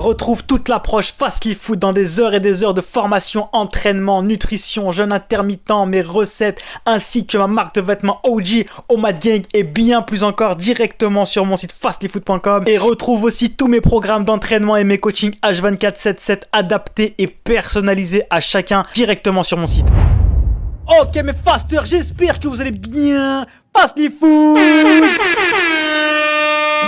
Retrouve toute l'approche Fastly Food dans des heures et des heures de formation, entraînement, nutrition, jeûne intermittent, mes recettes, ainsi que ma marque de vêtements OG, Omad Gang et bien plus encore directement sur mon site fastlyfood.com. Et retrouve aussi tous mes programmes d'entraînement et mes coachings H24/7/7 adaptés et personnalisés à chacun directement sur mon site. Ok mes fasters, j'espère que vous allez bien. Fastly Food.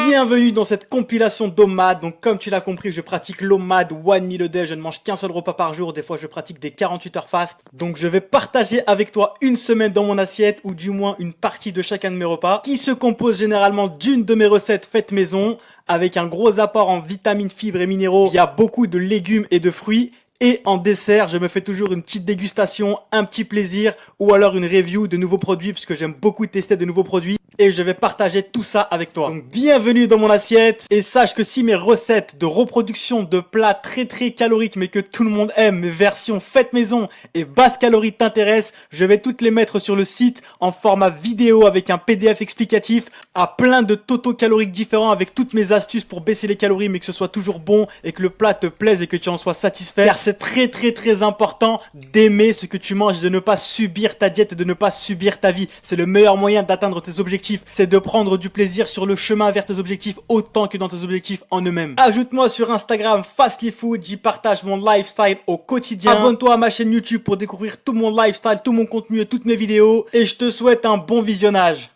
Bienvenue dans cette compilation d'OMAD. Donc comme tu l'as compris, je pratique l'OMAD One Meal a Day. Je ne mange qu'un seul repas par jour. Des fois je pratique des 48 heures fast. Donc je vais partager avec toi une semaine dans mon assiette, ou du moins une partie de chacun de mes repas, qui se compose généralement d'une de mes recettes faites maison, avec un gros apport en vitamines, fibres et minéraux. Il y a beaucoup de légumes et de fruits. Et en dessert, je me fais toujours une petite dégustation, un petit plaisir, ou alors une review de nouveaux produits, puisque j'aime beaucoup tester de nouveaux produits. Et je vais partager tout ça avec toi. Donc bienvenue dans mon assiette. Et sache que si mes recettes de reproduction de plats très caloriques, mais que tout le monde aime, mes versions faites maison et basse calorie t'intéressent, je vais toutes les mettre sur le site en format vidéo avec un PDF explicatif à plein de totaux caloriques différents, avec toutes mes astuces pour baisser les calories, mais que ce soit toujours bon et que le plat te plaise et que tu en sois satisfait. Car c'est très important d'aimer ce que tu manges, de ne pas subir ta diète, de ne pas subir ta vie. C'est le meilleur moyen d'atteindre tes objectifs. C'est de prendre du plaisir sur le chemin vers tes objectifs autant que dans tes objectifs en eux-mêmes. Ajoute-moi sur Instagram Fastly Food, j'y partage mon lifestyle au quotidien. Abonne-toi à ma chaîne YouTube pour découvrir tout mon lifestyle, tout mon contenu et toutes mes vidéos. Et je te souhaite un bon visionnage.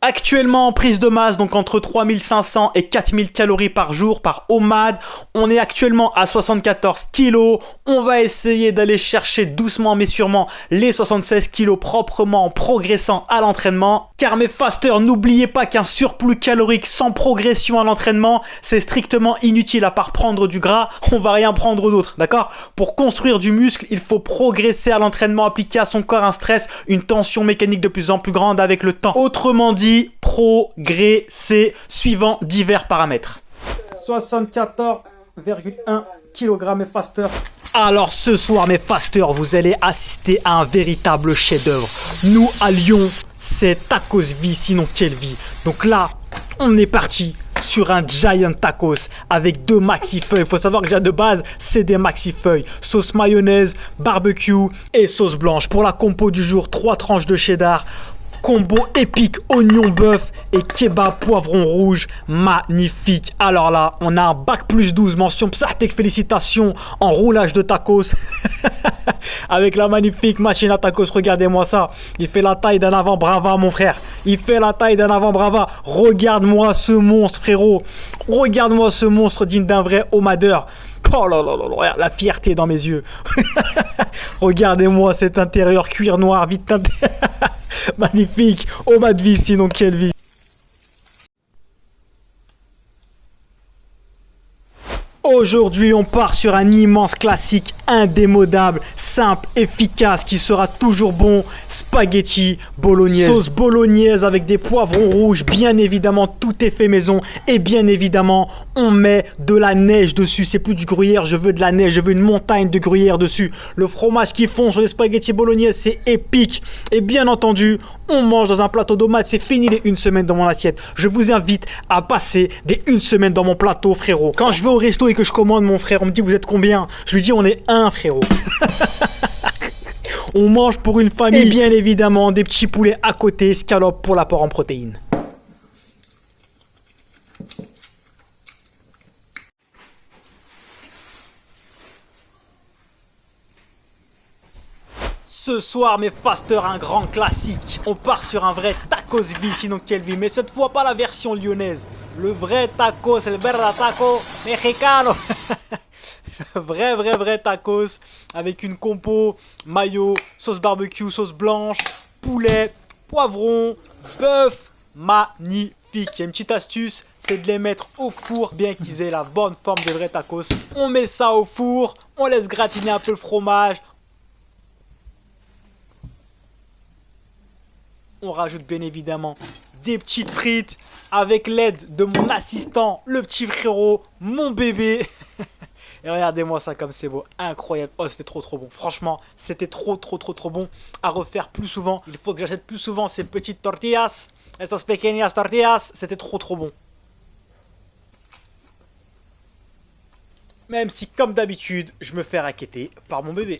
Actuellement en prise de masse, donc entre 3500 et 4000 calories par jour par OMAD. On est actuellement à 74 kilos. On va essayer d'aller chercher doucement mais sûrement les 76 kilos proprement en progressant à l'entraînement. Car mes fasters, n'oubliez pas qu'un surplus calorique sans progression à l'entraînement, c'est strictement inutile. À part prendre du gras, on va rien prendre d'autre, d'accord? Pour construire du muscle, il faut progresser à l'entraînement, appliquer à son corps un stress, une tension mécanique de plus en plus grande avec le temps. Autrement dit, progresser suivant divers paramètres. 74,1 kg mes fasters. Alors ce soir mes fasters, vous allez assister à un véritable chef-d'œuvre. Nous à Lyon, c'est tacos vie, sinon quelle vie. Donc là, on est parti sur un giant tacos avec 2 maxi feuilles. Il faut savoir que déjà de base, c'est des maxi feuilles. Sauce mayonnaise, barbecue et sauce blanche. Pour la compo du jour, 3 tranches de cheddar. Combo épique oignon bœuf et kebab poivron rouge, magnifique. Alors là, on a un bac plus 12 mention Psatek, félicitations en roulage de tacos. Avec la magnifique machine à tacos, regardez-moi ça. Il fait la taille d'un avant-brava mon frère. Il fait la taille d'un avant-brava. Regarde-moi ce monstre frérot. Regarde-moi ce monstre digne d'un vrai omadeur. Oh là là là là, la fierté dans mes yeux. Regardez-moi cet intérieur cuir noir, vite. Magnifique, Omad vie, sinon quelle vie. Aujourd'hui, on part sur un immense classique indémodable, simple, efficace, qui sera toujours bon. Spaghetti bolognaise. Sauce bolognaise avec des poivrons rouges, bien évidemment, tout est fait maison. Et bien évidemment, on met de la neige dessus. C'est plus du gruyère, je veux de la neige, je veux une montagne de gruyère dessus. Le fromage qui fond sur les spaghettis bolognaise, c'est épique. Et bien entendu, on mange dans un plateau d'OMAD. C'est fini les 1 semaine dans mon assiette. Je vous invite à passer des 1 semaine dans mon plateau, frérot. Quand je vais au resto et que je commande, mon frère, on me dit vous êtes combien? Je lui dis on est 1, frérot. On mange pour une famille. Et bien évidemment, des petits poulets à côté, escalope pour l'apport en protéines. Ce soir, mes fasters, un grand classique. On part sur un vrai tacos vie, sinon quelle vie. Mais cette fois, pas la version lyonnaise. Le vrai tacos, le verdad taco mexicano. Le vrai tacos avec une compo mayo, sauce barbecue, sauce blanche, poulet, poivron, bœuf. Magnifique. Il y a une petite astuce, c'est de les mettre au four, bien qu'ils aient la bonne forme de vrais tacos. On met ça au four, on laisse gratiner un peu le fromage. On rajoute bien évidemment des petites frites avec l'aide de mon assistant, le petit frérot, mon bébé. Et regardez-moi ça comme c'est beau, incroyable. Oh, c'était trop bon. Franchement, c'était trop bon à refaire plus souvent. Il faut que j'achète plus souvent ces petites tortillas. Estas pequeñas tortillas, c'était trop bon. Même si, comme d'habitude, je me fais racketter par mon bébé.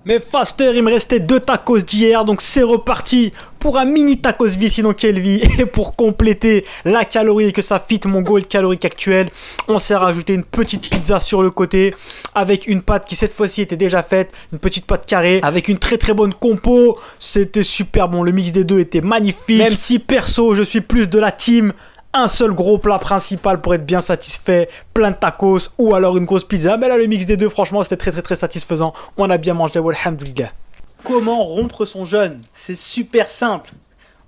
Mais Faster, il me restait 2 tacos d'hier, donc c'est reparti pour un mini tacos vie, sinon quelle vie. Et pour compléter la calorie et que ça fit mon goal calorique actuel, on s'est rajouté une petite pizza sur le côté avec une pâte qui cette fois-ci était déjà faite, une petite pâte carrée avec une très bonne compo. C'était super bon, le mix des deux était magnifique. Même si perso, je suis plus de la team un seul gros plat principal pour être bien satisfait, plein de tacos ou alors une grosse pizza. Mais là, le mix des deux, franchement, c'était très satisfaisant. On a bien mangé, alhamdoulilah. Comment rompre son jeûne? C'est super simple.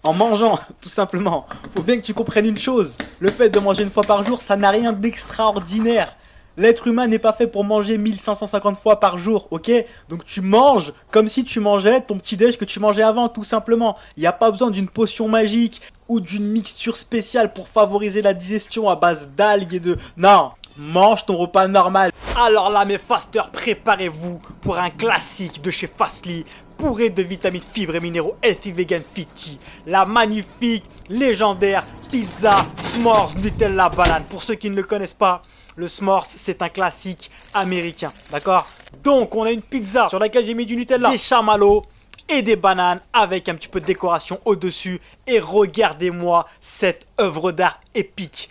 En mangeant, tout simplement. Faut bien que tu comprennes une chose. Le fait de manger une fois par jour, ça n'a rien d'extraordinaire. L'être humain n'est pas fait pour manger 1550 fois par jour, ok? Donc tu manges comme si tu mangeais ton petit déj que tu mangeais avant, tout simplement. Il n'y a pas besoin d'une potion magique ou d'une mixture spéciale pour favoriser la digestion à base d'algues et de... Non, mange ton repas normal. Alors là, mes fasters, préparez-vous pour un classique de chez Fastly, bourré de vitamines, fibres et minéraux Healthy Vegan Fitty, la magnifique, légendaire pizza s'mores Nutella banane. Pour ceux qui ne le connaissent pas, le s'mores, c'est un classique américain, d'accord? Donc, on a une pizza sur laquelle j'ai mis du Nutella, des chamallows et des bananes avec un petit peu de décoration au-dessus. Et regardez-moi cette œuvre d'art épique.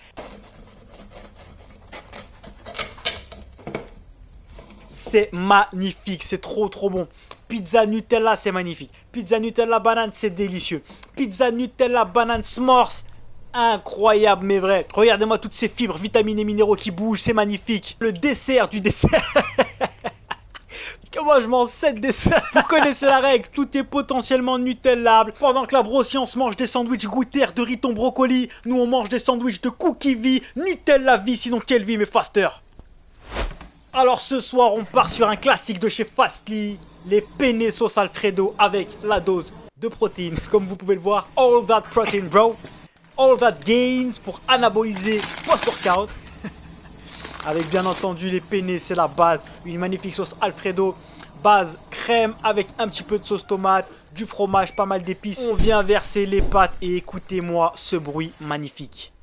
C'est magnifique, c'est trop bon. Pizza Nutella, c'est magnifique. Pizza Nutella banane, c'est délicieux. Pizza Nutella banane s'mores, incroyable mais vrai. Regardez-moi toutes ces fibres, vitamines et minéraux qui bougent, c'est magnifique. Le dessert du dessert. Moi je mange 7 desserts. Vous connaissez la règle, tout est potentiellement nutellable. Pendant que la broscience mange des sandwichs goûters de riton brocoli, nous on mange des sandwichs de cookie vie, Nutella vie, sinon quelle vie mes fasters. Alors ce soir on part sur un classique de chez Fastly, les penne sauce Alfredo avec la dose de protéines. Comme vous pouvez le voir, all that protein bro, all that gains pour anaboliser post-workout. Avec bien entendu les penne, c'est la base, une magnifique sauce Alfredo, base crème avec un petit peu de sauce tomate, du fromage, pas mal d'épices. On vient verser les pâtes et écoutez-moi ce bruit magnifique.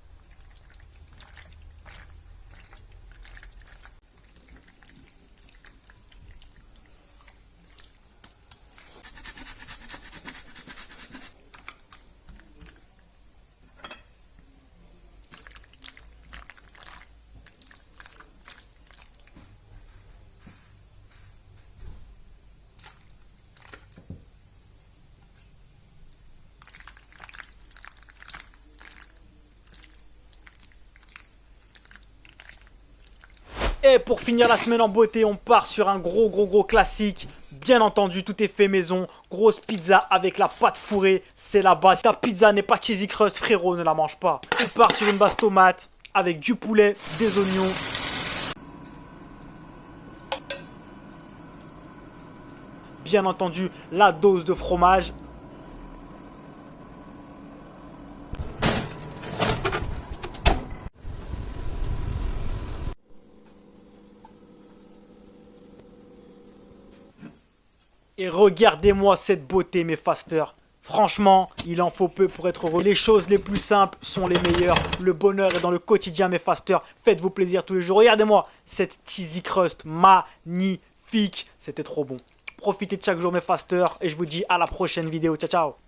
Et pour finir la semaine en beauté, on part sur un gros classique. Bien entendu, tout est fait maison. Grosse pizza avec la pâte fourrée, c'est la base. Ta pizza n'est pas cheesy crust, frérot, ne la mange pas. On part sur une base tomate avec du poulet, des oignons. Bien entendu, la dose de fromage. Et regardez-moi cette beauté mes fasters. Franchement, il en faut peu pour être heureux. Les choses les plus simples sont les meilleures. Le bonheur est dans le quotidien mes fasters. Faites-vous plaisir tous les jours. Regardez-moi cette cheesy crust magnifique. C'était trop bon. Profitez de chaque jour mes fasters. Et je vous dis à la prochaine vidéo. Ciao ciao.